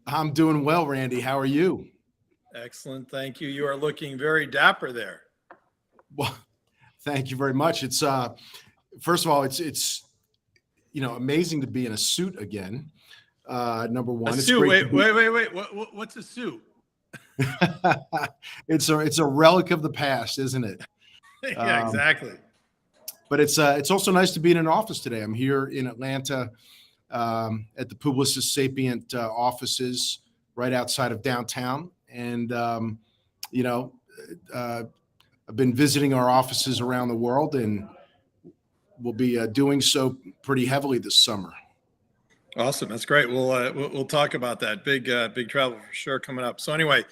I'm doing well, Randy. How are you? Excellent. Thank you. You are looking very dapper there. Well, thank you very much. It's first of all, it's amazing to be in a suit again. Number A one, it's suit. great to Wait, be. wait, wait, wait. What's a suit? It's a relic of the past, isn't it? Yeah, Um, exactly. but it's also nice to be in an office today. I'm here in Atlanta at the Publicis Sapient offices right outside of downtown, and you know. Uh, I've been visiting our offices around the world, and will be doing so pretty heavily this summer. Awesome. That's great. We'll talk about that. Big travel for sure coming up. So anyway,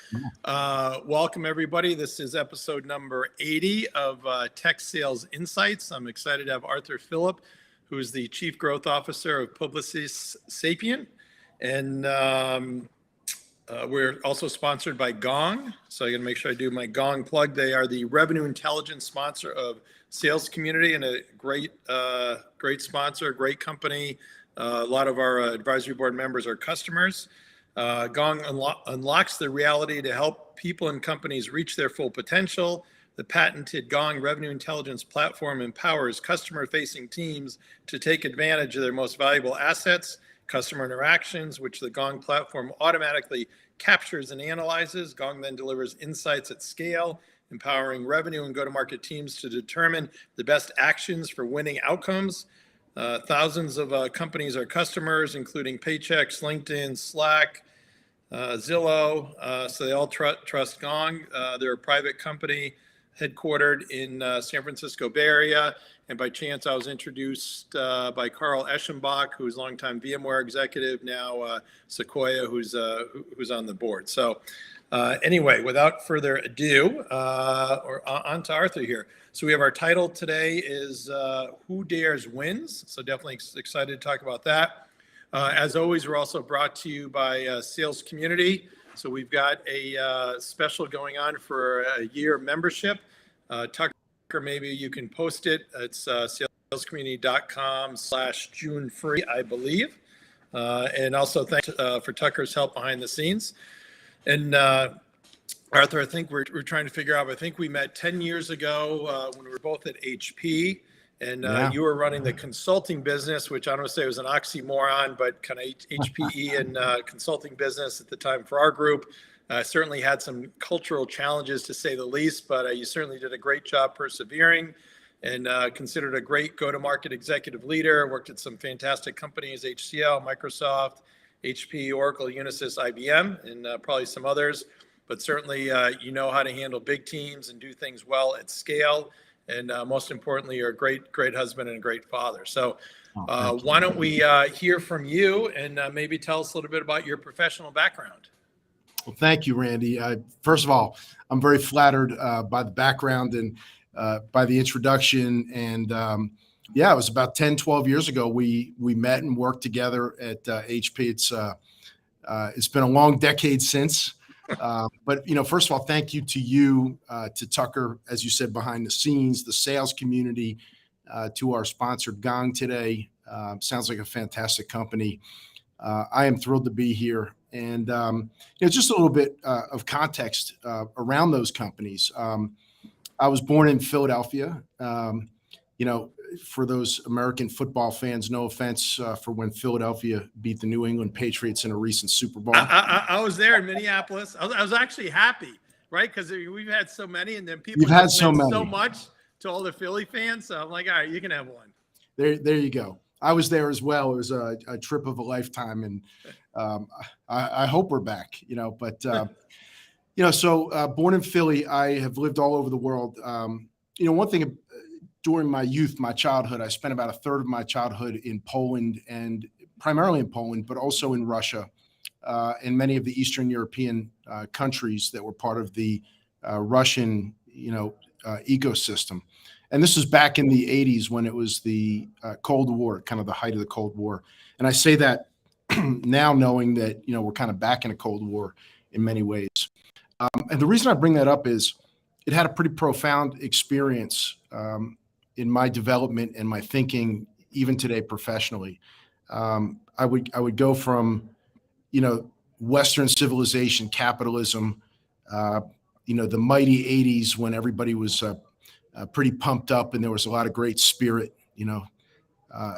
welcome everybody. This is episode number 80 of Tech Sales Insights. I'm excited to have Arthur Filip, who is the Chief Growth Officer of Publicis Sapient, and we're also sponsored by Gong. So I got to make sure I do my Gong plug. They are the revenue intelligence sponsor of Sales Community, and a great sponsor, great company. A lot of our advisory board members are customers. Gong unlocks the reality to help people and companies reach their full potential. The patented Gong Revenue Intelligence Platform empowers customer-facing teams to take advantage of their most valuable assets, customer interactions, which the Gong platform automatically captures and analyzes. Gong then delivers insights at scale, empowering revenue and go-to-market teams to determine the best actions for winning outcomes. Thousands of companies are customers, including Paychex, LinkedIn, Slack, Zillow. So they all trust Gong. They're a private company headquartered in San Francisco Bay Area. And by chance, I was introduced by Carl Eschenbach, who's a longtime VMware executive, now Sequoia, who's on the board. So anyway, without further ado, on to Arthur here. So we have our title today is Who Dares Wins. So definitely excited to talk about that. As always, we're also brought to you by Sales Community. So we've got a special going on for a year membership. Tucker, maybe you can post it. It's salescommunity.com/June free, I believe. And also thanks for Tucker's help behind the scenes. And Arthur, I think we're trying to figure out, I think we met 10 years ago when we were both at HP. And you were running the consulting business, which I don't want to say was an oxymoron, but kind of HPE and consulting business at the time for our group. Certainly had some cultural challenges, to say the least, but you certainly did a great job persevering, and considered a great go-to-market executive leader. Worked at some fantastic companies, HCL, Microsoft, HP, Oracle, Unisys, IBM, and probably some others. But certainly you know how to handle big teams and do things well at scale. And most importantly, you're a great husband and a great father. So why don't we hear from you and maybe tell us a little bit about your professional background? Well, thank you, Randy. First of all, I'm very flattered by the background and by the introduction. And it was about 10, 12 years ago we met and worked together at HP. It's been a long decade since. But first of all, thank you to Tucker, as you said, behind the scenes, the sales community, to our sponsor Gong today. Sounds like a fantastic company. I am thrilled to be here, and just a little bit of context around those companies. I was born in Philadelphia. For those American football fans, no offense for when Philadelphia beat the New England Patriots in a recent Super Bowl. I was there in Minneapolis. I was actually happy, right? Because we've had so many, and then people You've had so many. So much to all the Philly fans. So I'm like, all right, you can have one. There you go. I was there as well. It was a trip of a lifetime, and I hope we're back. So born in Philly, I have lived all over the world. One thing. During my youth, my childhood, I spent about a third of my childhood in Poland, and primarily in Poland, but also in Russia, and many of the Eastern European countries that were part of the Russian, ecosystem. And this was back in the 80s when it was the Cold War, kind of the height of the Cold War. And I say that now knowing that, we're kind of back in a Cold War in many ways. And the reason I bring that up is it had a pretty profound experience in my development and my thinking, even today professionally. I would go from, Western civilization, capitalism, the mighty 80s when everybody was pretty pumped up and there was a lot of great spirit,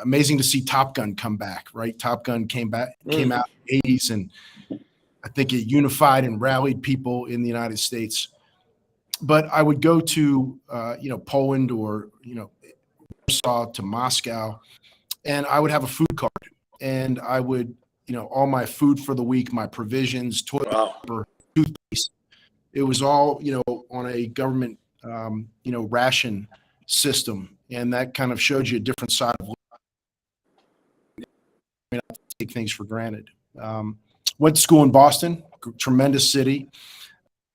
amazing to see Top Gun come back, right? Top Gun came out in the 80s, and I think it unified and rallied people in the United States. But I would go to, Poland or, Warsaw to Moscow, and I would have a food card, and I would, all my food for the week, my provisions, toilet paper, toothpaste, it was all, on a government, ration system. And that kind of showed you a different side of life. Take things for granted. Went to school in Boston, tremendous city.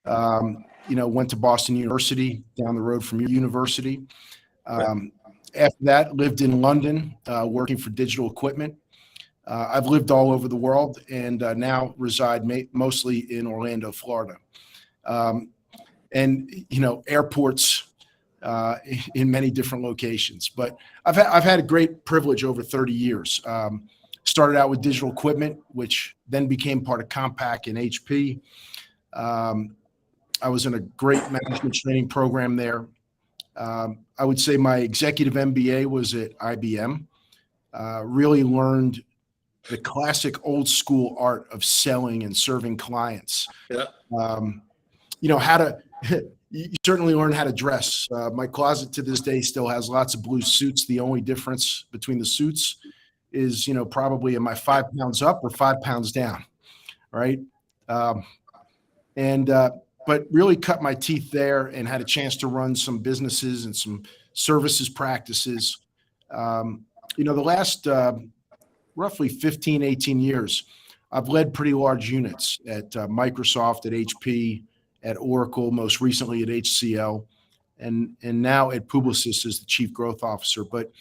Went to Boston University, down the road from your university. After that, lived in London, working for digital equipment. I've lived all over the world, and now reside mostly in Orlando, Florida. Airports in many different locations. But I've had a great privilege over 30 years. Started out with digital equipment, which then became part of Compaq and HP. I was in a great management training program there. I would say my executive MBA was at IBM. Really learned the classic old school art of selling and serving clients. Yeah. You certainly learn how to dress. My closet to this day still has lots of blue suits. The only difference between the suits is, probably am I 5 pounds up or 5 pounds down, right? But really cut my teeth there and had a chance to run some businesses and some services practices. The last roughly 15, 18 years, I've led pretty large units at Microsoft, at HP, at Oracle, most recently at HCL, and now at Publicis as the Chief Growth Officer. But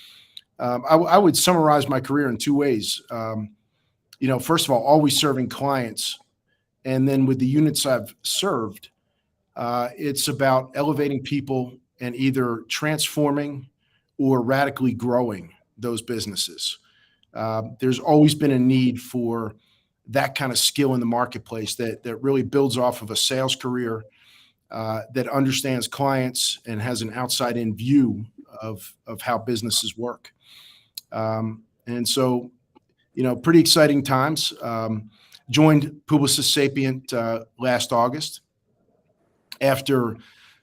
I would summarize my career in two ways. First of all, always serving clients. And then with the units I've served, it's about elevating people and either transforming or radically growing those businesses. There's always been a need for that kind of skill in the marketplace that really builds off of a sales career, that understands clients and has an outside-in view of how businesses work. And so, pretty exciting times. Joined Publicis Sapient last August after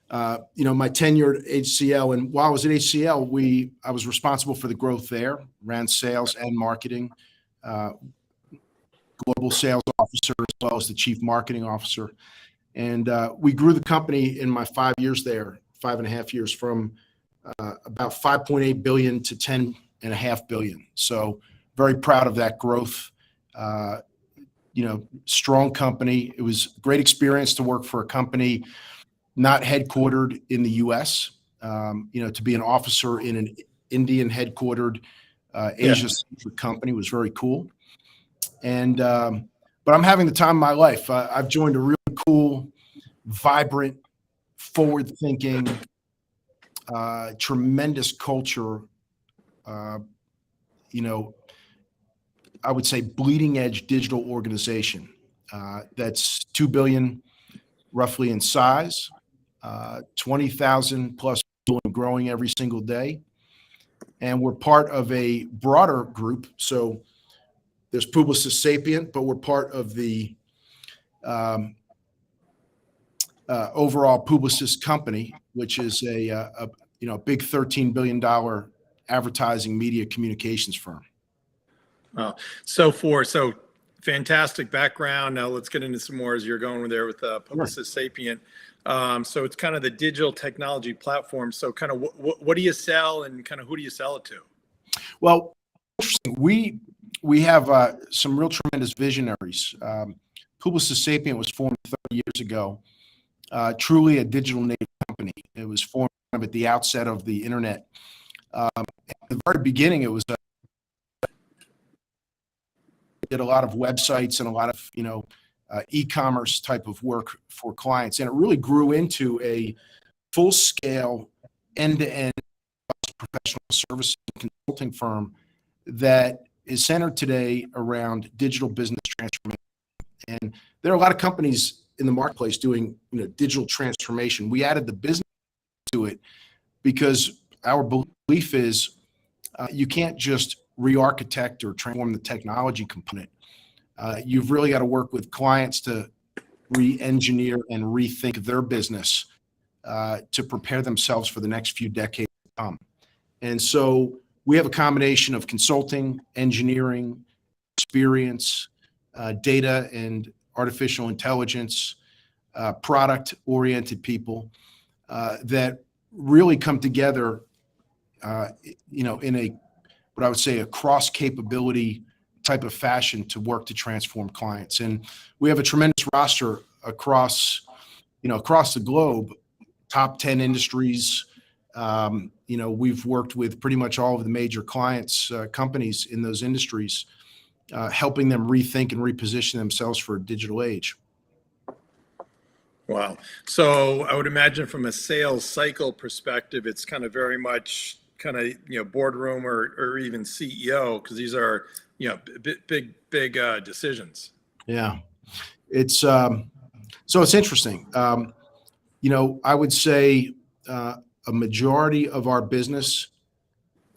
my tenure at HCL. And while I was at HCL, I was responsible for the growth there, ran sales and marketing, global sales officer, as well as the chief marketing officer. And we grew the company in my 5 years there, 5.5 years, from about 5.8 billion to 10.5 billion. So very proud of that growth. Strong company. It was a great experience to work for a company not headquartered in the U.S. To be an officer in an Indian headquartered Asia-centric company was very cool. And but I'm having the time of my life. I've joined a really cool, vibrant, forward-thinking, tremendous culture. I would say bleeding edge digital organization that's 2 billion roughly in size, 20,000 plus people and growing every single day. And we're part of a broader group. So there's Publicis Sapient, but we're part of the overall Publicis company, which is a big $13 billion advertising media communications firm. Wow. So fantastic background. Now let's get into some more as you're going there with Publicis Sapient. So it's kind of the digital technology platform. So kind of what do you sell and kind of who do you sell it to? Well, interesting. We have some real tremendous visionaries. Publicis Sapient was formed 30 years ago, truly a digital native company. It was formed at the outset of the internet. At the very beginning, it was did a lot of websites and a lot of e-commerce type of work for clients, and it really grew into a full-scale end-to-end professional services consulting firm that is centered today around digital business transformation. And there are a lot of companies in the marketplace doing, digital transformation. We added the business to it because our belief is you can't just re-architect or transform the technology component. You've really got to work with clients to re-engineer and rethink their business to prepare themselves for the next few decades to come. And so we have a combination of consulting, engineering, experience, data and artificial intelligence, product-oriented people that really come together, in a, what I would say, a cross-capability type of fashion to work to transform clients. And we have a tremendous roster across the globe, top 10 industries. We've worked with pretty much all of the major clients, companies in those industries, helping them rethink and reposition themselves for a digital age. Wow. So I would imagine from a sales cycle perspective, it's kind of very much boardroom or even CEO, because these are, big decisions. Yeah. It's, so it's interesting. I would say a majority of our business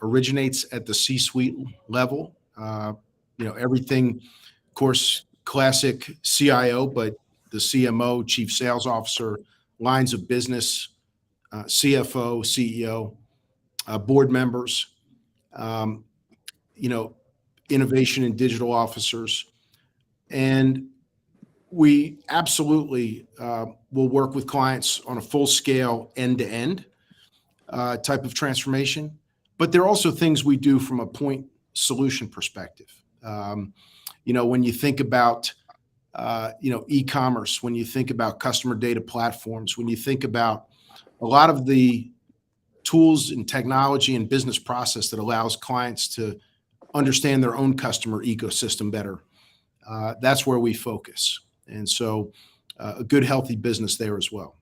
originates at the C-suite level. Everything, of course, classic CIO, but the CMO, chief sales officer, lines of business, CFO, CEO, board members, innovation and digital officers. And we absolutely will work with clients on a full scale, end-to-end type of transformation. But there are also things we do from a point solution perspective. When you think about, e-commerce, when you think about customer data platforms, when you think about a lot of the tools and technology and business process that allows clients to understand their own customer ecosystem better, that's where we focus. And so a good, healthy business there as well.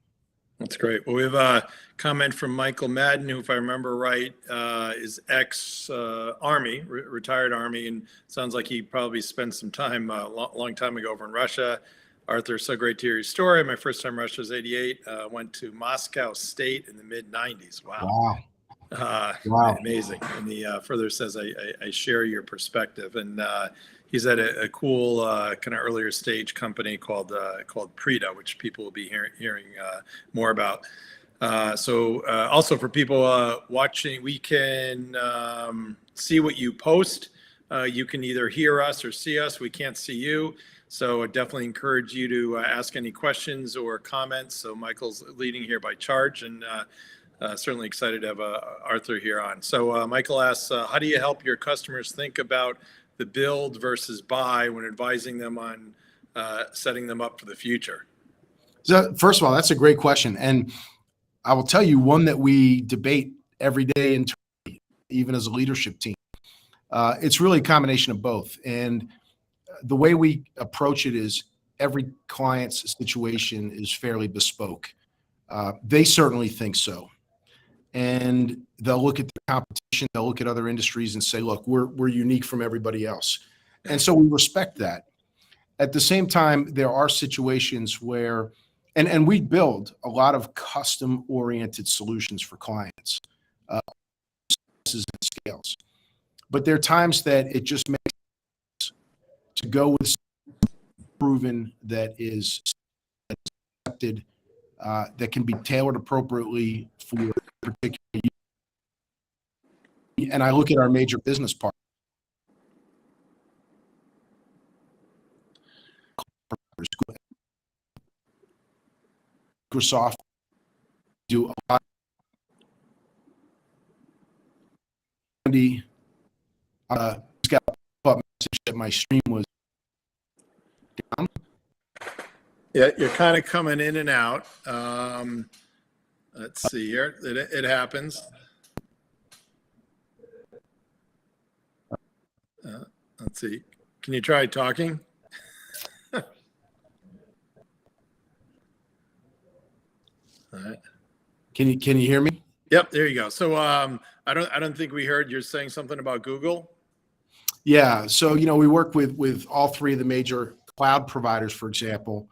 That's great. Well, we have a comment from Michael Madden, who, if I remember right, is ex-Army, retired Army, and sounds like he probably spent some time a long time ago over in Russia. Arthur, so great to hear your story. My first time in Russia was 88. Went to Moscow State in the mid-90s. Wow. Wow. Amazing. And he further says, I share your perspective. And he's at a cool kind of earlier stage company called Prida, which people will be hearing more about. So also for people watching, we can see what you post. You can either hear us or see us. We can't see you. So I definitely encourage you to ask any questions or comments. So Michael's leading here by charge, and certainly excited to have Arthur here on. So Michael asks, how do you help your customers think about the build versus buy when advising them on setting them up for the future? So first of all, that's a great question. And I will tell you one that we debate every day internally, even as a leadership team. It's really a combination of both. And the way we approach it is every client's situation is fairly bespoke. They certainly think so. And they'll look at the competition, they'll look at other industries and say, look, we're unique from everybody else. And so we respect that. At the same time, there are situations where, and we build a lot of custom-oriented solutions for clients, and scales. But there are times that it just makes sense to go with proven that is accepted, that can be tailored appropriately for particular use. And I look at our major business partners. Microsoft do a lot. Got a pop-up message that my stream was down. Yeah, you're kind of coming in and out. Let's see here. It happens. Let's see. Can you try talking? All right. Can you hear me? Yep, there you go. So I don't think we heard you're saying something about Google. Yeah. So we work with all three of the major cloud providers, for example,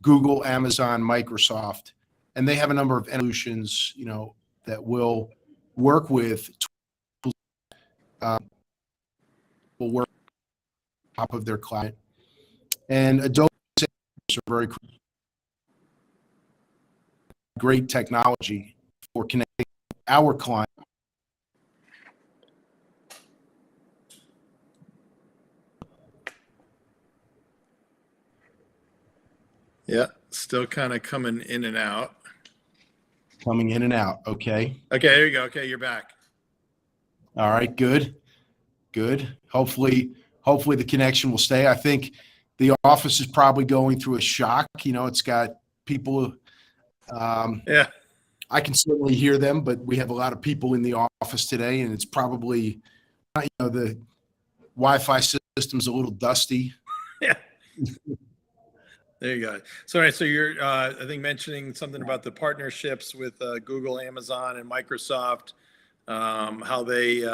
Google, Amazon, Microsoft, and they have a number of solutions, that will work with will work on top of their client. And Adobe are very great technology for connecting our client. Yeah, still kind of coming in and out. Coming in and out. Okay. Okay, there you go. Okay, you're back. All right. Good. Hopefully the connection will stay. I think the office is probably going through a shock. It's got people. Yeah. I can certainly hear them, but we have a lot of people in the office today, and it's probably, the Wi-Fi system's a little dusty. Yeah. There you go. So, all right, so you're, I think, mentioning something about the partnerships with Google, Amazon, and Microsoft, how they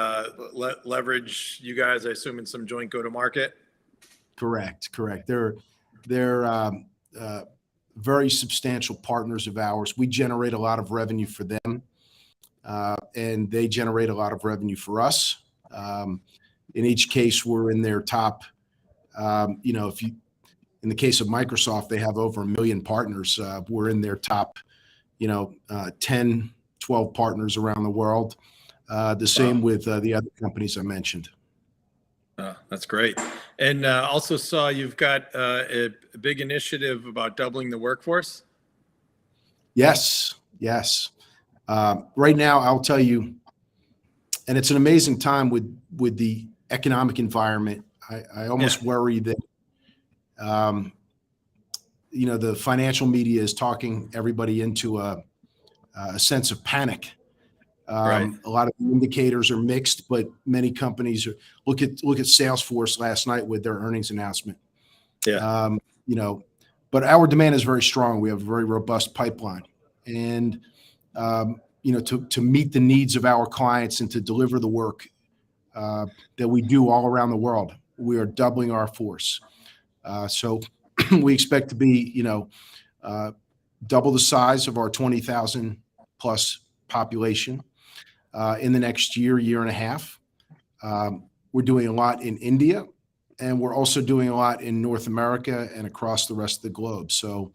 leverage you guys, I assume, in some joint go-to-market. Correct. They're very substantial partners of ours. We generate a lot of revenue for them, and they generate a lot of revenue for us. In each case, we're in their top. In the case of Microsoft, they have over 1 million partners. We're in their top, 10, 12 partners around the world. The same with the other companies I mentioned. That's great. And also saw you've got a big initiative about doubling the workforce. Yes. Right now, I'll tell you, and it's an amazing time with the economic environment. I almost worry that, the financial media is talking everybody into a sense of panic. Right. A lot of the indicators are mixed, but many companies look at Salesforce last night with their earnings announcement. Yeah. But our demand is very strong. We have a very robust pipeline, and to meet the needs of our clients and to deliver the work that we do all around the world, we are doubling our force. So we expect to be, double the size of our 20,000 plus population in the next year and a half. We're doing a lot in India, and we're also doing a lot in North America and across the rest of the globe. So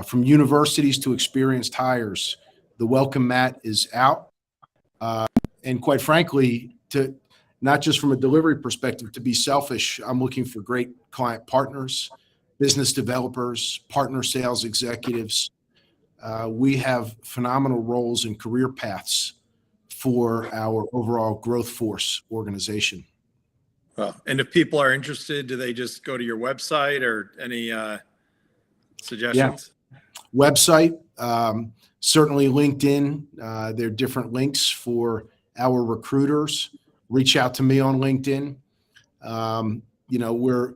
from universities to experienced hires, the welcome mat is out. And quite frankly, not just from a delivery perspective, to be selfish, I'm looking for great client partners, business developers, partner sales executives. We have phenomenal roles and career paths for our overall growth force organization. Well, and if people are interested, do they just go to your website or any suggestions? Yeah. Website, certainly LinkedIn. There are different links for our recruiters. Reach out to me on LinkedIn. We're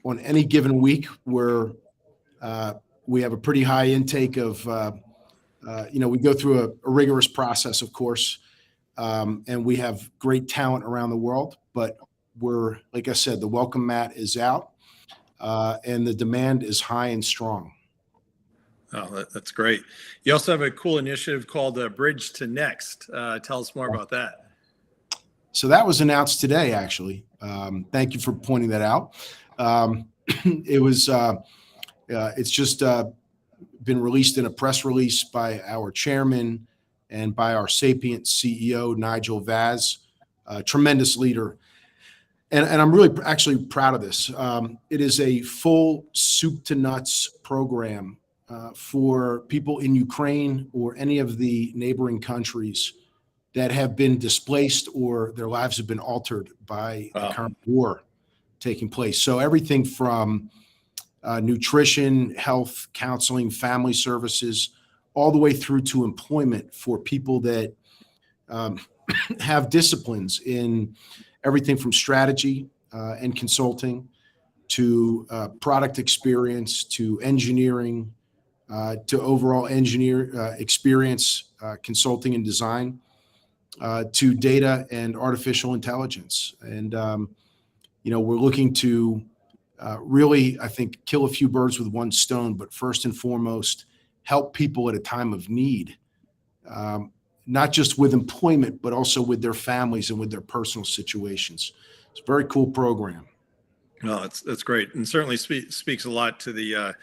on any given week we have a pretty high intake of, we go through a rigorous process, of course, and we have great talent around the world, but like I said, the welcome mat is out, and the demand is high and strong. Oh, that's great. You also have a cool initiative called Bridge to Next. Tell us more about that. So that was announced today, actually. Thank you for pointing that out. It's just been released in a press release by our chairman and by our Sapient CEO, Nigel Vaz, a tremendous leader. And I'm really actually proud of this. It is a full soup to nuts program for people in Ukraine or any of the neighboring countries that have been displaced or their lives have been altered by the current war taking place. So everything from nutrition, health, counseling, family services, all the way through to employment for people that have disciplines in everything from strategy and consulting to product experience to engineering to overall experience, consulting and design, to data and artificial intelligence. And We're looking to really, I think, kill a few birds with one stone, but first and foremost, help people at a time of need, not just with employment, but also with their families and with their personal situations. It's a very cool program. No, that's great, and certainly speaks a lot to the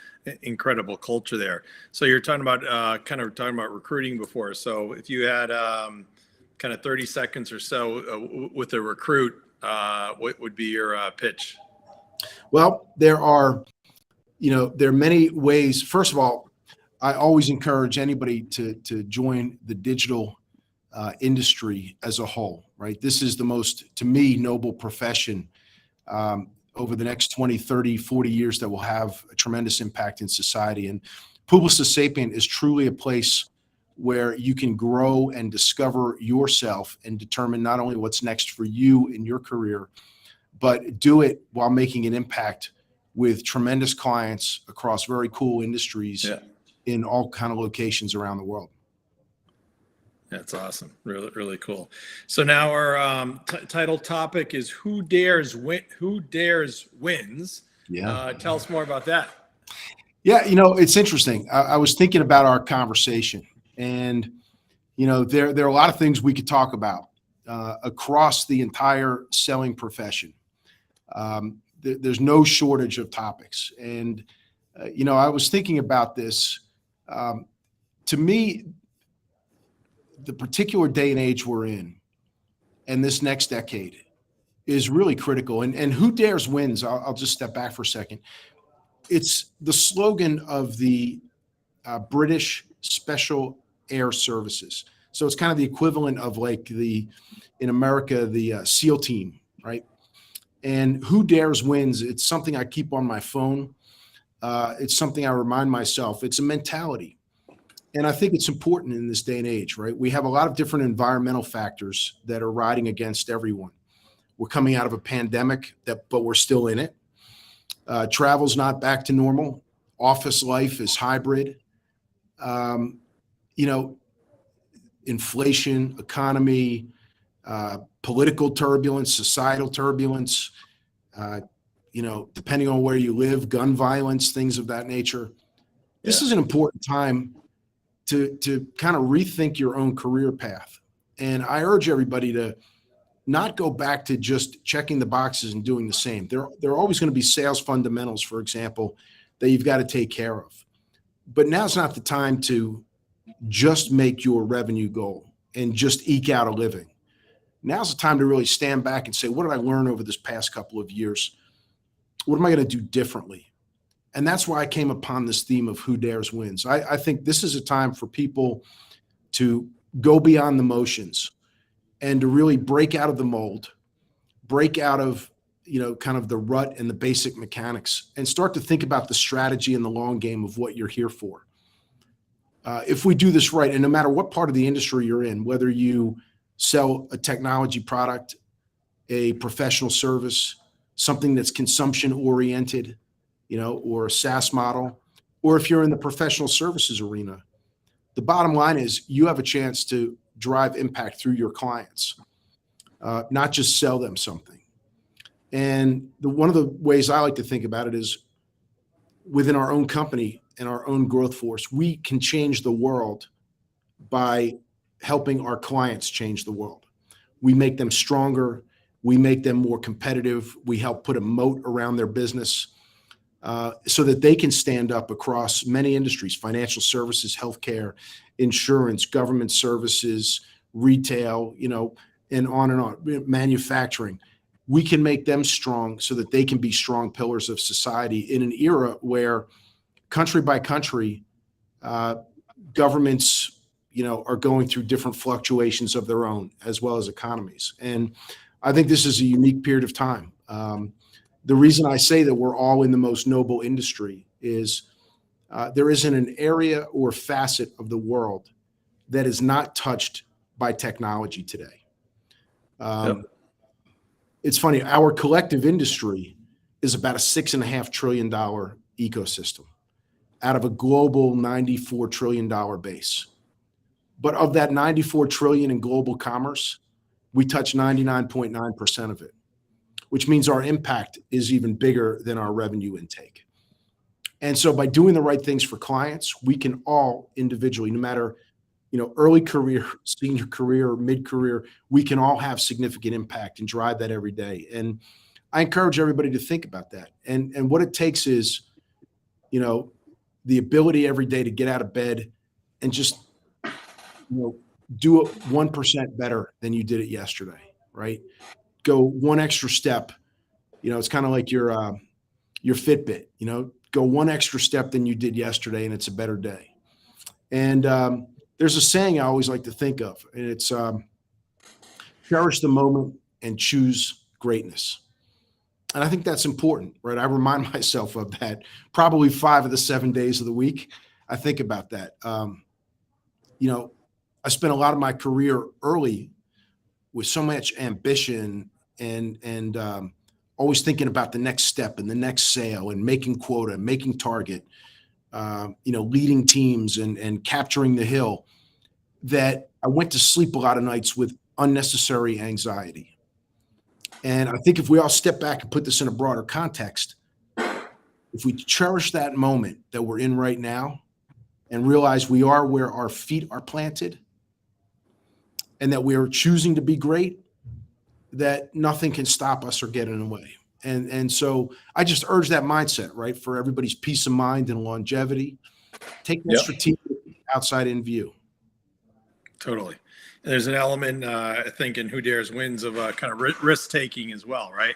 incredible culture there. So you're talking about talking about recruiting before. So if you had kind of 30 seconds or so with a recruit, what would be your pitch? Well, there are many ways. First of all, I always encourage anybody to join the digital industry as a whole, right? This is the most, to me, noble profession over the next 20, 30, 40 years that will have a tremendous impact in society. And Publicis Sapient is truly a place where you can grow and discover yourself and determine not only what's next for you in your career, but do it while making an impact with tremendous clients across very cool industries in all kind of locations around the world. That's awesome. Really, really cool. So now our title topic is Who Dares Wins. Yeah. Tell us more about that. Yeah, it's interesting. I was thinking about our conversation, and there are a lot of things we could talk about across the entire selling profession. There's no shortage of topics, and I was thinking about this. To me, the particular day and age we're in, and this next decade, is really critical. And Who Dares Wins. I'll just step back for a second. It's the slogan of the British Special Air Services. So it's kind of the equivalent of like in America, the SEAL team, right? And Who Dares Wins. It's something I keep on my phone. It's something I remind myself. It's a mentality. And I think it's important in this day and age, right? We have a lot of different environmental factors that are riding against everyone. We're coming out of a pandemic, but we're still in it. Travel's not back to normal. Office life is hybrid. Inflation, economy, political turbulence, societal turbulence, depending on where you live, gun violence, things of that nature. This is an important time to kind of rethink your own career path. And I urge everybody to not go back to just checking the boxes and doing the same. There are always going to be sales fundamentals, for example, that you've got to take care of. But now's not the time to just make your revenue goal and just eke out a living. Now's the time to really stand back and say, what did I learn over this past couple of years? What am I going to do differently? And that's why I came upon this theme of Who Dares Wins. I think this is a time for people to go beyond the motions and to really break out of the mold, break out of, kind of the rut and the basic mechanics, and start to think about the strategy and the long game of what you're here for. If we do this right, and no matter what part of the industry you're in, whether you sell a technology product, a professional service, something that's consumption oriented, or a SaaS model, or if you're in the professional services arena, the bottom line is you have a chance to drive impact through your clients, not just sell them something. And one of the ways I like to think about it is within our own company and our own growth force, we can change the world by helping our clients change the world. We make them stronger. We make them more competitive. We help put a moat around their business so that they can stand up across many industries: financial services, healthcare, insurance, government services, retail, and on, manufacturing. We can make them strong so that they can be strong pillars of society in an era where country by country, governments, are going through different fluctuations of their own, as well as economies. And I think this is a unique period of time. The reason I say that we're all in the most noble industry is there isn't an area or facet of the world that is not touched by technology today. It's funny, our collective industry is about a $6.5 trillion ecosystem out of a global $94 trillion base. But of that 94 trillion in global commerce, we touch 99.9% of it. which means our impact is even bigger than our revenue intake. And so by doing the right things for clients, we can all individually, no matter, early career, senior career, mid-career, we can all have significant impact and drive that every day. And I encourage everybody to think about that. And what it takes is, the ability every day to get out of bed and just, do it 1% better than you did it yesterday, right? Go one extra step. It's kind of like your Fitbit, go one extra step than you did yesterday, and it's a better day. And there's a saying I always like to think of, and it's cherish the moment and choose greatness. And I think that's important, right? I remind myself of that probably 5 of the 7 days of the week. I think about that. I spent a lot of my career early with so much ambition and always thinking about the next step and the next sale and making quota, making target, leading teams and capturing the hill, that I went to sleep a lot of nights with unnecessary anxiety. And I think if we all step back and put this in a broader context, if we cherish that moment that we're in right now and realize we are where our feet are planted and that we are choosing to be great, that nothing can stop us or get in the way. And so I just urge that mindset, right? For everybody's peace of mind and longevity, take that strategic outside in view. Totally. And there's an element, I think, in Who Dares Wins of kind of risk taking as well, right?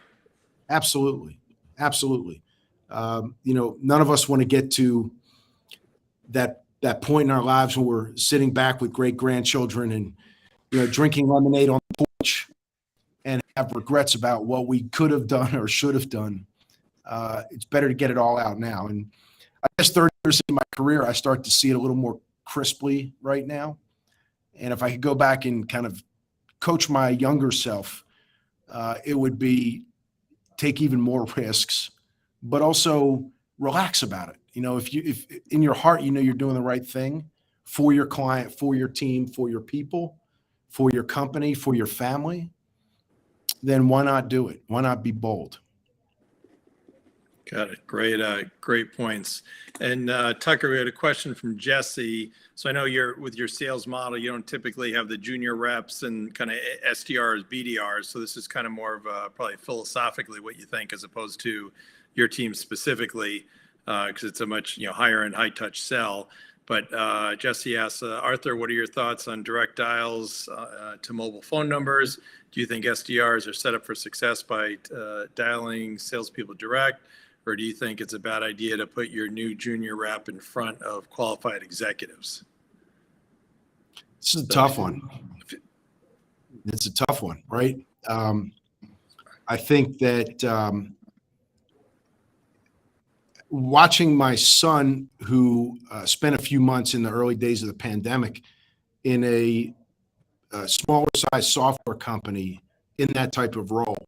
Absolutely. Absolutely. None of us want to get to that point in our lives when we're sitting back with great grandchildren and, drinking lemonade on the porch and have regrets about what we could have done or should have done. It's better to get it all out now. And I guess 30 years in my career, I start to see it a little more crisply right now. And if I could go back and kind of coach my younger self, it would be take even more risks, but also relax about it. If in your heart, you're doing the right thing for your client, for your team, for your people, for your company, for your family, then why not do it? Why not be bold? Got it. Great points. And Tucker, we had a question from Jesse. So I know with your sales model, you don't typically have the junior reps and kind of SDRs, BDRs. So this is kind of more of probably philosophically what you think as opposed to your team specifically, because it's a much higher end, high touch sell. But Jesse asks, Arthur, what are your thoughts on direct dials to mobile phone numbers? Do you think SDRs are set up for success by dialing salespeople direct? Or do you think it's a bad idea to put your new junior rep in front of qualified executives? This is a tough one. It's a tough one, right? I think that watching my son, who spent a few months in the early days of the pandemic in a smaller size software company in that type of role,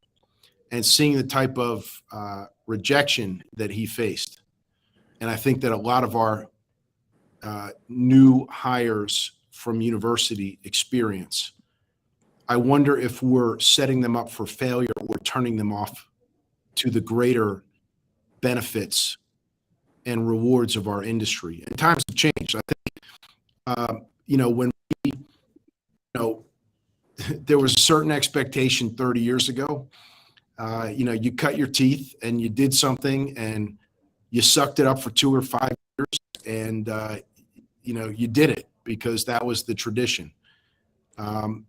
and seeing the type of rejection that he faced. And I think that a lot of our new hires from university experience, I wonder if we're setting them up for failure or turning them off to the greater benefits and rewards of our industry. And times have changed. I think, when there was a certain expectation 30 years ago. You cut your teeth and you did something and you sucked it up for 2 or 5 years and, you did it because that was the tradition.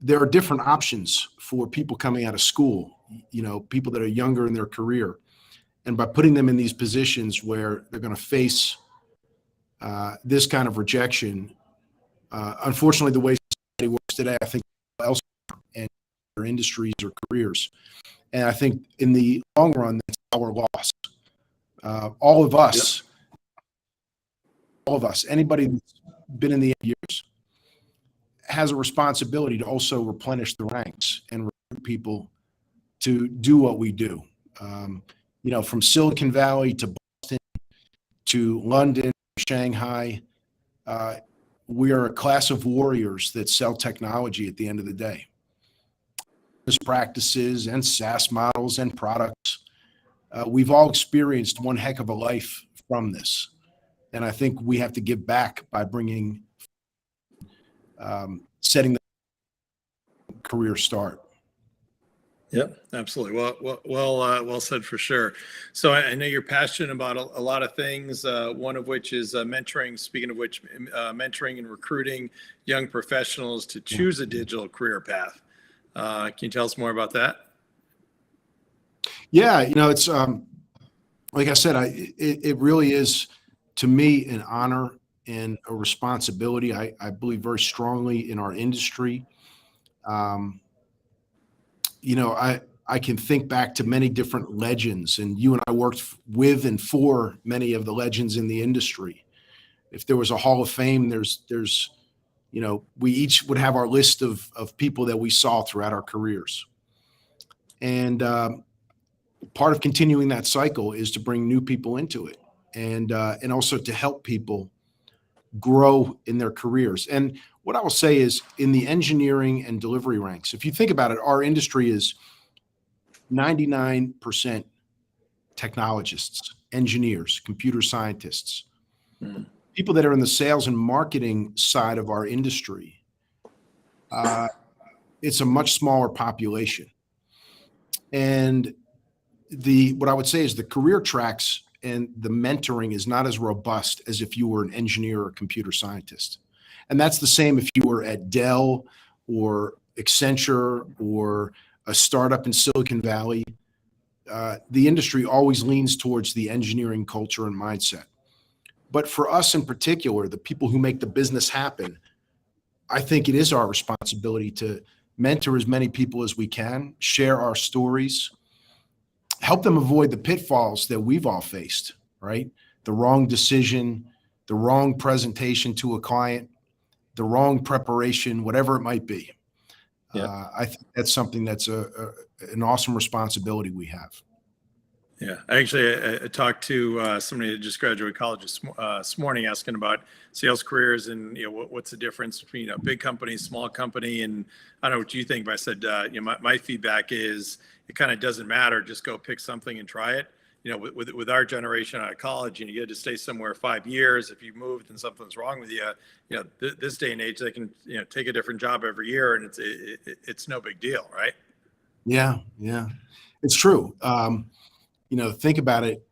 There are different options for people coming out of school, people that are younger in their career. And by putting them in these positions where they're going to face this kind of rejection, unfortunately, the way society works today, I think elsewhere in their industries or careers. And I think in the long run, that's our loss. All of us, anybody that's been in the years has a responsibility to also replenish the ranks and recruit people to do what we do. From Silicon Valley to Boston to London, Shanghai, we are a class of warriors that sell technology at the end of the day. practices and SaaS models and products. We've all experienced one heck of a life from this. And I think we have to give back by bringing, setting the career start. Yep, absolutely. Well said for sure. So I know you're passionate about a lot of things. One of which is mentoring. Speaking of which, mentoring and recruiting young professionals to choose a digital career path. Can you tell us more about that? Yeah, it's like I said, it really is, to me, an honor and a responsibility. I believe very strongly in our industry. I can think back to many different legends, and you and I worked with and for many of the legends in the industry. If there was a Hall of Fame, we each would have our list of people that we saw throughout our careers. And part of continuing that cycle is to bring new people into it, and also to help people grow in their careers. And what I will say is, in the engineering and delivery ranks, if you think about it, our industry is 99% technologists, engineers, computer scientists, people that are in the sales and marketing side of our industry. It's a much smaller population. And what I would say is the career tracks and the mentoring is not as robust as if you were an engineer or computer scientist. And that's the same if you were at Dell or Accenture or a startup in Silicon Valley. The industry always leans towards the engineering culture and mindset. But for us in particular, the people who make the business happen, I think it is our responsibility to mentor as many people as we can, share our stories, help them avoid the pitfalls that we've all faced, right? The wrong decision, the wrong presentation to a client, the wrong preparation, whatever it might be. Yeah. I think that's something that's an awesome responsibility we have. Yeah, I talked to somebody that just graduated college this morning, asking about sales careers and what's the difference between a big company, small company, and I don't know what you think, but I said my feedback is it kind of doesn't matter, just go pick something and try it. With our generation out of college, you get to stay somewhere 5 years. If you moved and something's wrong with you, this day and age, they can take a different job every year, and it's no big deal, right? Yeah, it's true. Think about it.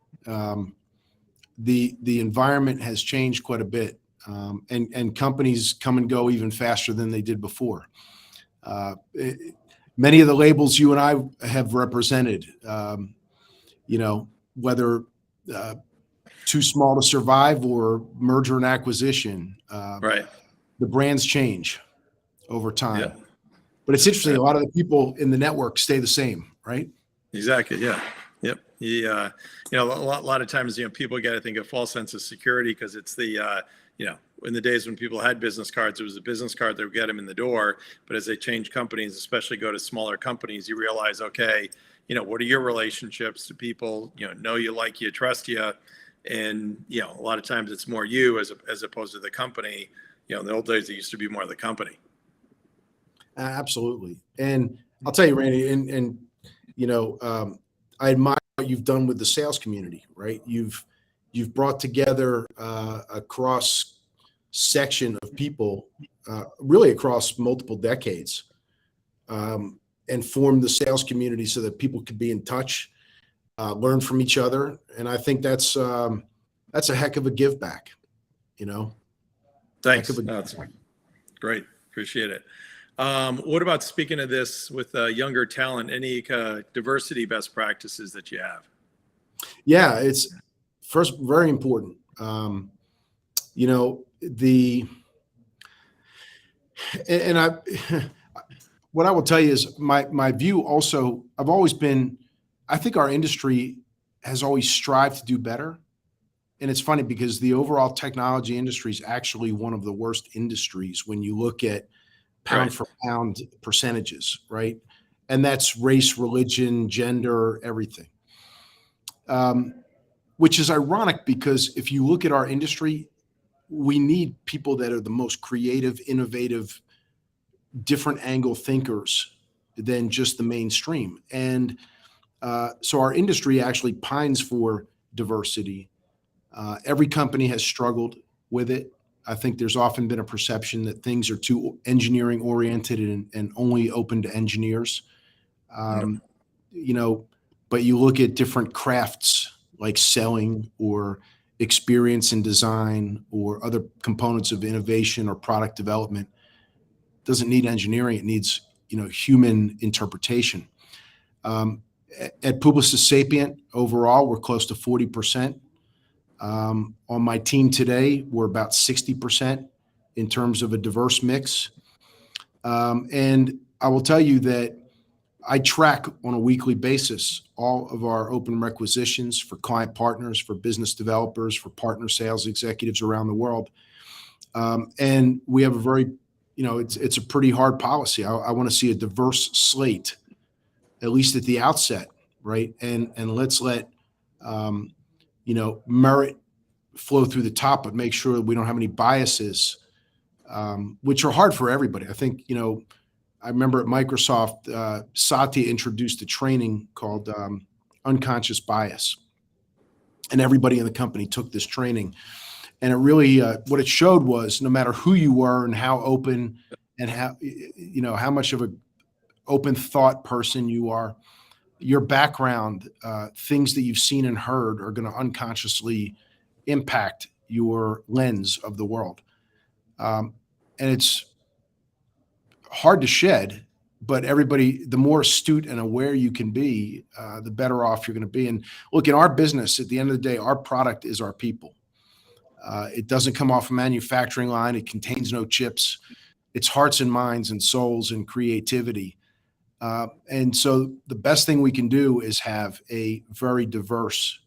The environment has changed quite a bit, and companies come and go even faster than they did before. Many of the labels you and I have represented, whether too small to survive or merger and acquisition, right? The brands change over time. Yeah. But it's interesting. A lot of the people in the network stay the same, right? Exactly. Yeah. Yep. A lot of times, people get, I think, a false sense of security because it's in the days when people had business cards, it was a business card that would get them in the door. But as they change companies, especially go to smaller companies, you realize, okay, what are your relationships to people, know you, like you, trust you. And, a lot of times it's more you as opposed to the company. In the old days, it used to be more the company. Absolutely. And I'll tell you, Randy, and I admire what you've done with the sales community, right? You've brought together a cross section of people, really across multiple decades, and formed the sales community so that people could be in touch, learn from each other, and I think that's a heck of a give back. Thanks. That's great. Appreciate it. What about, speaking of this with younger talent, any diversity best practices that you have? Yeah, it's first very important. What I will tell you is my view also, I think our industry has always strived to do better. And it's funny because the overall technology industry is actually one of the worst industries when you look at pound for pound percentages, right? And that's race, religion, gender, everything. Which is ironic because if you look at our industry, we need people that are the most creative, innovative, different angle thinkers than just the mainstream. And so our industry actually pines for diversity. Every company has struggled with it. I think there's often been a perception that things are too engineering oriented and only open to engineers. But you look at different crafts like selling or experience and design or other components of innovation or product development. It doesn't need engineering. It needs, human interpretation. At Publicis Sapient, overall, we're close to 40%. On my team today, we're about 60% in terms of a diverse mix. And I will tell you that I track on a weekly basis all of our open requisitions for client partners, for business developers, for partner sales executives around the world. And we have a very, it's a pretty hard policy. I want to see a diverse slate, at least at the outset, right? And let's let, merit flow through the top, but make sure that we don't have any biases, which are hard for everybody. I think, I remember at Microsoft, Satya introduced a training called unconscious bias. And everybody in the company took this training. And it really, what it showed was no matter who you were and how open and how much of an open thought person you are, your background, things that you've seen and heard are going to unconsciously impact your lens of the world. And it's hard to shed, but the more astute and aware you can be, the better off you're going to be. And look, in our business, at the end of the day, our product is our people. It doesn't come off a manufacturing line. It contains no chips. It's hearts and minds and souls and creativity. And so the best thing we can do is have a very diverse,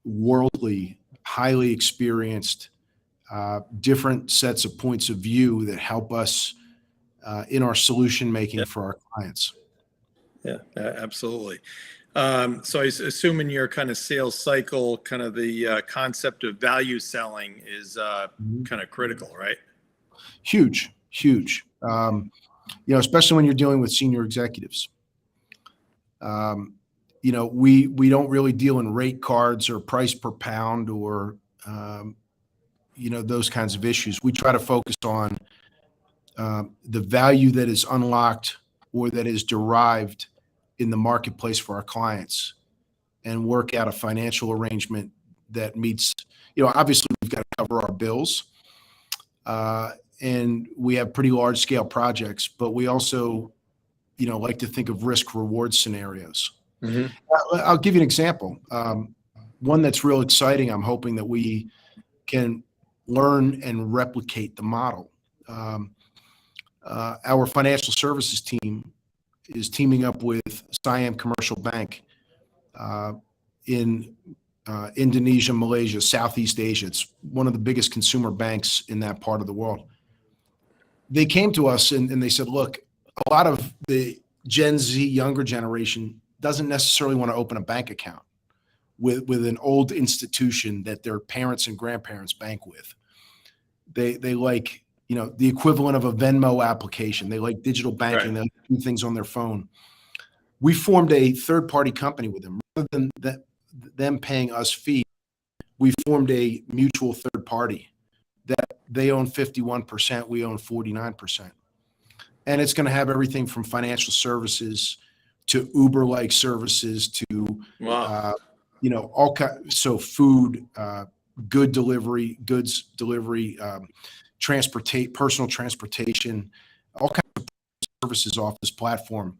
worldly, highly experienced, different sets of points of view that help us in our solution making for our clients. Yeah, absolutely. So I assume in your kind of sales cycle, kind of the concept of value selling is kind of critical, right? Huge. Especially when you're dealing with senior executives. We don't really deal in rate cards or price per pound or, those kinds of issues. We try to focus on the value that is unlocked or that is derived in the marketplace for our clients and work out a financial arrangement that meets, obviously we've got to cover our bills. And we have pretty large scale projects, but we also, like to think of risk reward scenarios. Mm-hmm. I'll give you an example. One that's real exciting. I'm hoping that we can learn and replicate the model. Our financial services team is teaming up with Siam Commercial Bank in Indonesia, Malaysia, Southeast Asia. It's one of the biggest consumer banks in that part of the world. They came to us and they said, look, a lot of the Gen Z younger generation doesn't necessarily want to open a bank account with an old institution that their parents and grandparents bank with. They like, the equivalent of a Venmo application. They like digital banking. Right. They do things on their phone. We formed a third-party company with them. Rather than them paying us fees, we formed a mutual third party that they own 51%, we own 49%. And it's going to have everything from financial services to Uber-like services to, wow. All kinds. So food, goods delivery, personal transportation, all kinds of services off this platform.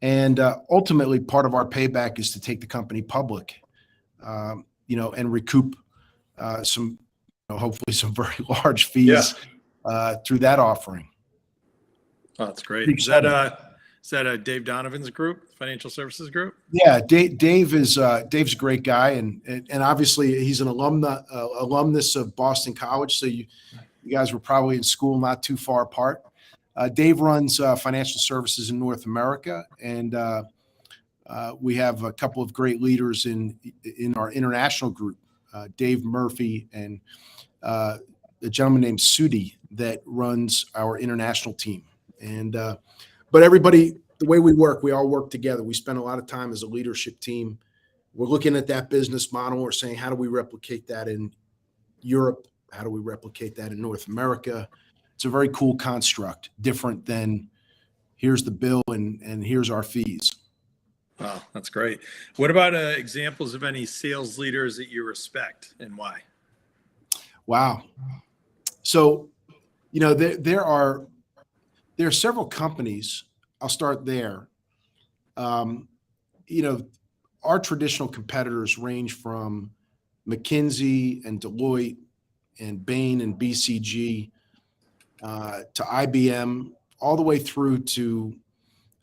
And ultimately, part of our payback is to take the company public, and recoup some, hopefully some very large fees through that offering. Oh, that's great. Is that Dave Donovan's group, financial services group? Yeah, Dave's a great guy, and obviously he's an alumnus of Boston College. So you guys were probably in school not too far apart. Dave runs financial services in North America, and we have a couple of great leaders in our international group, Dave Murphy and a gentleman named Sudi that runs our international team. And but everybody, the way we work, we all work together. We spend a lot of time as a leadership team. We're looking at that business model. We're saying, how do we replicate that in Europe? How do we replicate that in North America? It's a very cool construct, different than here's the bill and here's our fees. Wow, that's great. What about examples of any sales leaders that you respect and why? Wow. So, there are several companies. I'll start there. Our traditional competitors range from McKinsey and Deloitte and Bain and BCG to IBM, all the way through to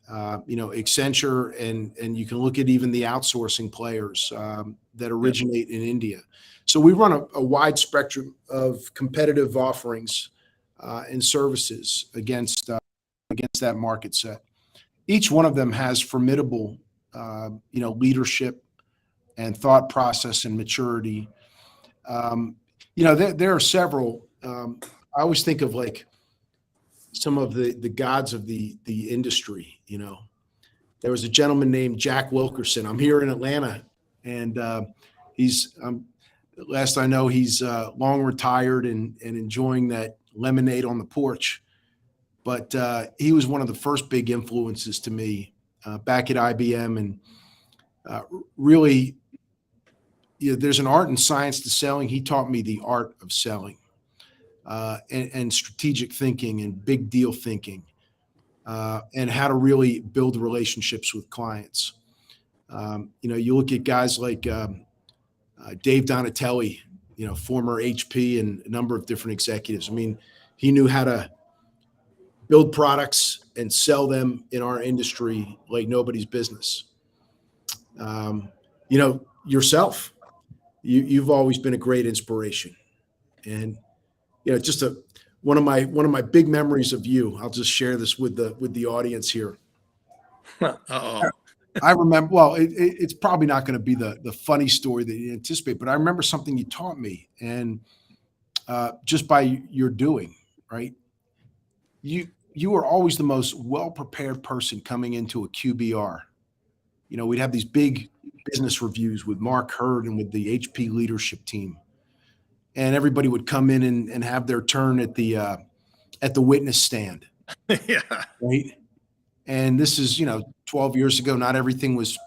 Accenture, and you can look at even the outsourcing players that originate in India. So we run a wide spectrum of competitive offerings and services against that market set. Each one of them has formidable, leadership and thought process and maturity. There are several. I always think of like some of the gods of the industry. There was a gentleman named Jack Wilkerson. I'm here in Atlanta, and he's last I know he's long retired and enjoying that lemonade on the porch. But he was one of the first big influences to me back at IBM, and really, there's an art and science to selling. He taught me the art of selling and strategic thinking and big deal thinking and how to really build relationships with clients. You look at guys like Dave Donatelli, former HP and a number of different executives. I mean, he knew how to build products and sell them in our industry like nobody's business. Yourself, you've always been a great inspiration, and just one of my big memories of you. I'll just share this with the audience here. Uh-oh. I remember. Well, it's probably not going to be the funny story that you anticipate, but I remember something you taught me, and just by your doing, right? You were always the most well-prepared person coming into a QBR. We'd have these big business reviews with Mark Hurd and with the HP leadership team, and everybody would come in and have their turn at the witness stand. Yeah. Right. And this is, 12 years ago. Not everything was,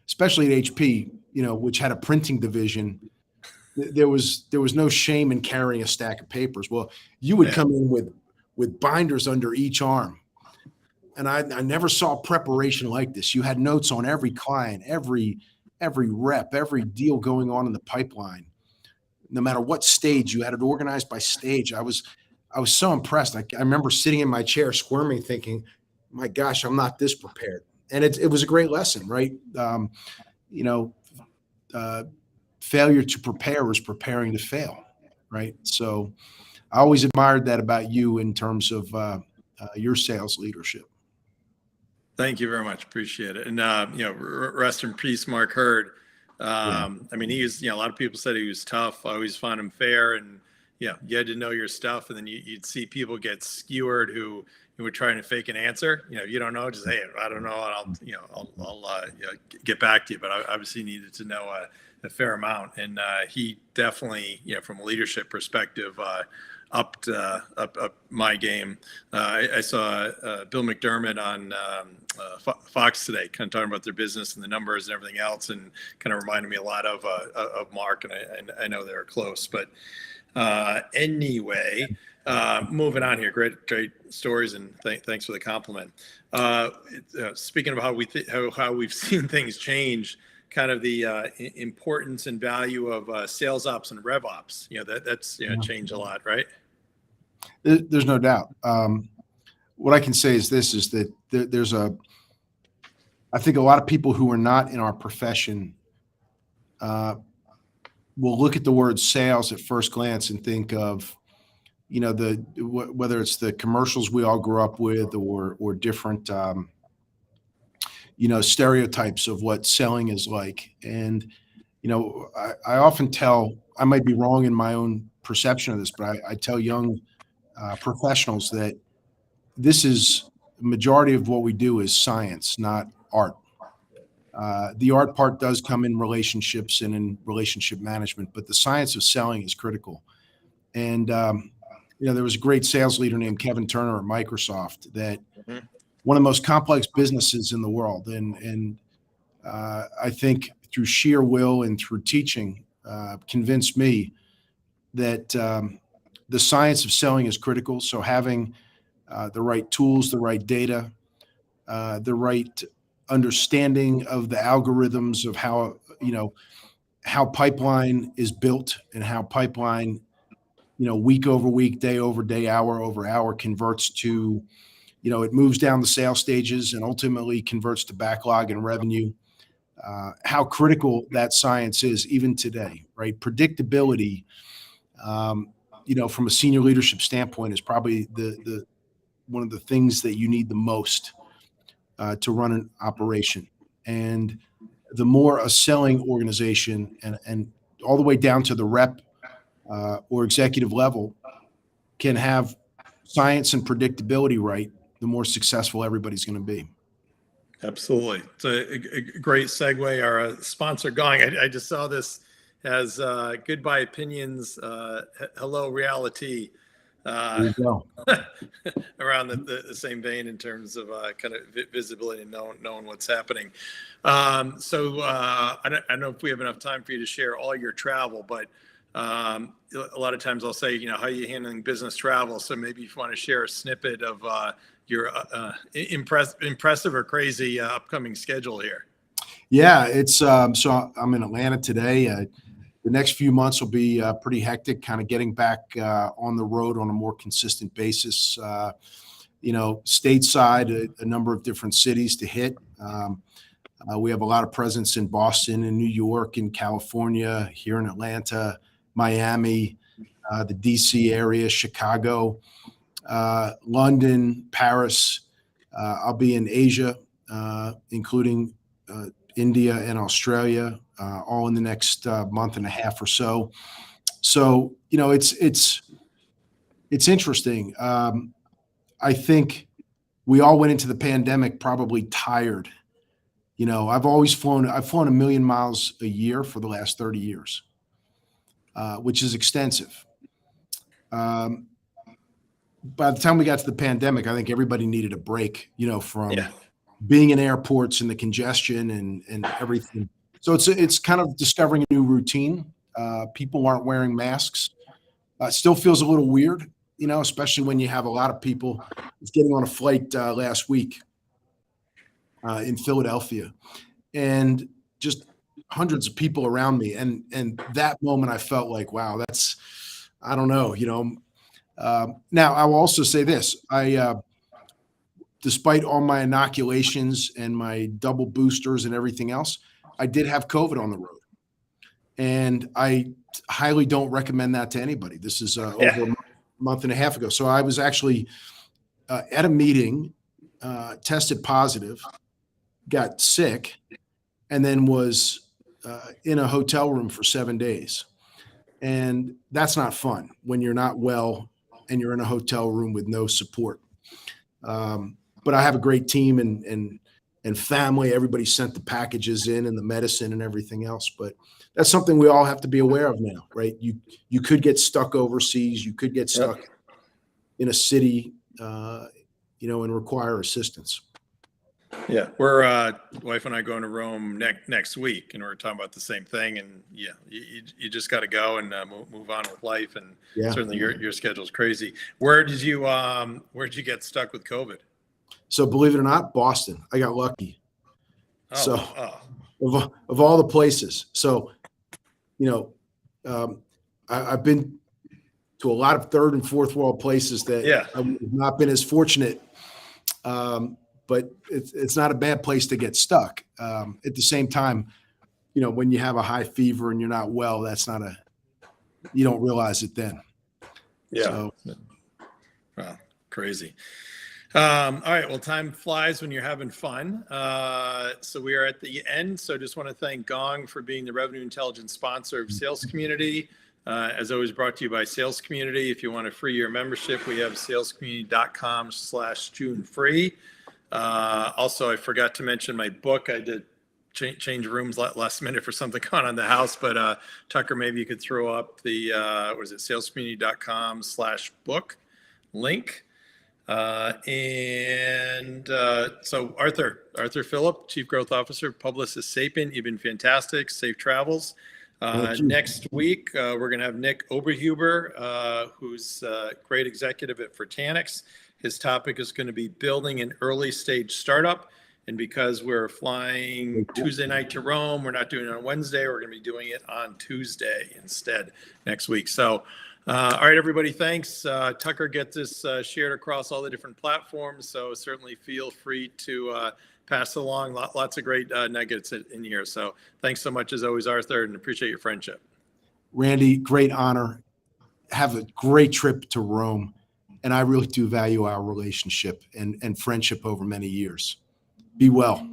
especially at HP, which had a printing division. There was no shame in carrying a stack of papers. Well, you would come in with binders under each arm. And I never saw preparation like this. You had notes on every client, every rep, every deal going on in the pipeline. No matter what stage, you had it organized by stage. I was so impressed. I remember sitting in my chair squirming, thinking, my gosh, I'm not this prepared. And it was a great lesson, right? Failure to prepare is preparing to fail, right? So I always admired that about you in terms of your sales leadership. Thank you very much. Appreciate it. And, rest in peace, Mark Hurd. I mean, he was, a lot of people said he was tough. I always found him fair, and you had to know your stuff. And then you'd see people get skewered who were trying to fake an answer. You don't know, just, hey, I don't know. And I'll get back to you. But I obviously needed to know a fair amount. And he definitely, from a leadership perspective, upped my game. I saw Bill McDermott on Fox today, kind of talking about their business and the numbers and everything else, and kind of reminded me a lot of Mark, and I know they're close. But anyway, moving on here, great stories, and thanks for the compliment. Speaking of how we've seen things change, kind of the importance and value of sales ops and rev ops, that's changed a lot, right? There's no doubt. What I can say is this: is that I think a lot of people who are not in our profession will look at the word sales at first glance and think of, whether it's the commercials we all grew up with or different, stereotypes of what selling is like. And, I often tell, I might be wrong in my own perception of this, but I tell young professionals that this is majority of what we do is science, not art. The art part does come in relationships and in relationship management, but the science of selling is critical. And there was a great sales leader named Kevin Turner at Microsoft that one of the most complex businesses in the world. And I think through sheer will and through teaching, convinced me that the science of selling is critical. So having the right tools, the right data, the right understanding of the algorithms of how pipeline is built and how pipeline, week over week, day over day, hour over hour converts to, it moves down the sales stages and ultimately converts to backlog and revenue. How critical that science is even today, right? Predictability, from a senior leadership standpoint is probably the one of the things that you need the most to run an operation. And the more a selling organization and all the way down to the rep or executive level can have science and predictability right, the more successful everybody's going to be. Absolutely. It's a great segue. Our sponsor, Gong, I just saw this as Goodbye Opinions, Hello Reality. There you go. Around the same vein in terms of kind of visibility and knowing what's happening. So I don't know if we have enough time for you to share all your travel, but a lot of times I'll say, how are you handling business travel? So maybe if you want to share a snippet of your impressive or crazy upcoming schedule here. Yeah, it's so I'm in Atlanta today. The next few months will be pretty hectic, kind of getting back on the road on a more consistent basis. Stateside, a number of different cities to hit. We have a lot of presence in Boston and New York and California, here in Atlanta, Miami, the DC area, Chicago, London, Paris. I'll be in Asia, including India and Australia, all in the next month and a half or so. So, it's interesting. I think we all went into the pandemic probably tired. I've flown 1 million miles a year for the last 30 years, which is extensive. By the time we got to the pandemic, I think everybody needed a break, from being in airports and the congestion and everything. So it's kind of discovering a new routine. People aren't wearing masks. It still feels a little weird, especially when you have a lot of people. I was getting on a flight last week in Philadelphia, and just hundreds of people around me. And that moment I felt like, wow, I don't know, now I will also say this. Despite all my inoculations and my double boosters and everything else, I did have COVID on the road. And I highly don't recommend that to anybody. This is over a month and a half ago. So I was actually at a meeting, tested positive, got sick, and then was in a hotel room for 7 days. And that's not fun when you're not well and you're in a hotel room with no support. But I have a great team and family. Everybody sent the packages in and the medicine and everything else. But that's something we all have to be aware of now, right? You could get stuck overseas. You could get stuck in a city, and require assistance. Yeah, we're wife and I going to Rome next week, and we're talking about the same thing. And you just got to go and move on with life. And certainly your schedule's crazy. Where did you get stuck with COVID? So believe it or not, Boston. I got lucky. Of all the places. So, I've been to a lot of third and fourth world places that I've not been as fortunate. But it's not a bad place to get stuck. At the same time, when you have a high fever and you're not well, you don't realize it then. Yeah. So, wow, crazy. All right. Well, time flies when you're having fun. So we are at the end. So just want to thank Gong for being the revenue intelligence sponsor of Sales Community. As always, brought to you by Sales Community. If you want to free your membership, we have salescommunity.com/June free. Also, I forgot to mention my book. I did change rooms last minute for something going on in the house, but Tucker, maybe you could throw up the salescommunity.com/book link. So Arthur Filip, Chief Growth Officer, Publicis Sapient, you've been fantastic. Safe travels. Next week, we're going to have Nick Oberhuber, who's a great executive at Fortanix. His topic is going to be building an early stage startup. And because we're flying Tuesday night to Rome, we're not doing it on Wednesday. We're going to be doing it on Tuesday instead next week. So, all right, everybody, thanks. Tucker, get this shared across all the different platforms. So certainly feel free to pass along lots of great nuggets in here. So thanks so much as always, Arthur, and appreciate your friendship. Randy, great honor. Have a great trip to Rome. And I really do value our relationship and friendship over many years. Be well.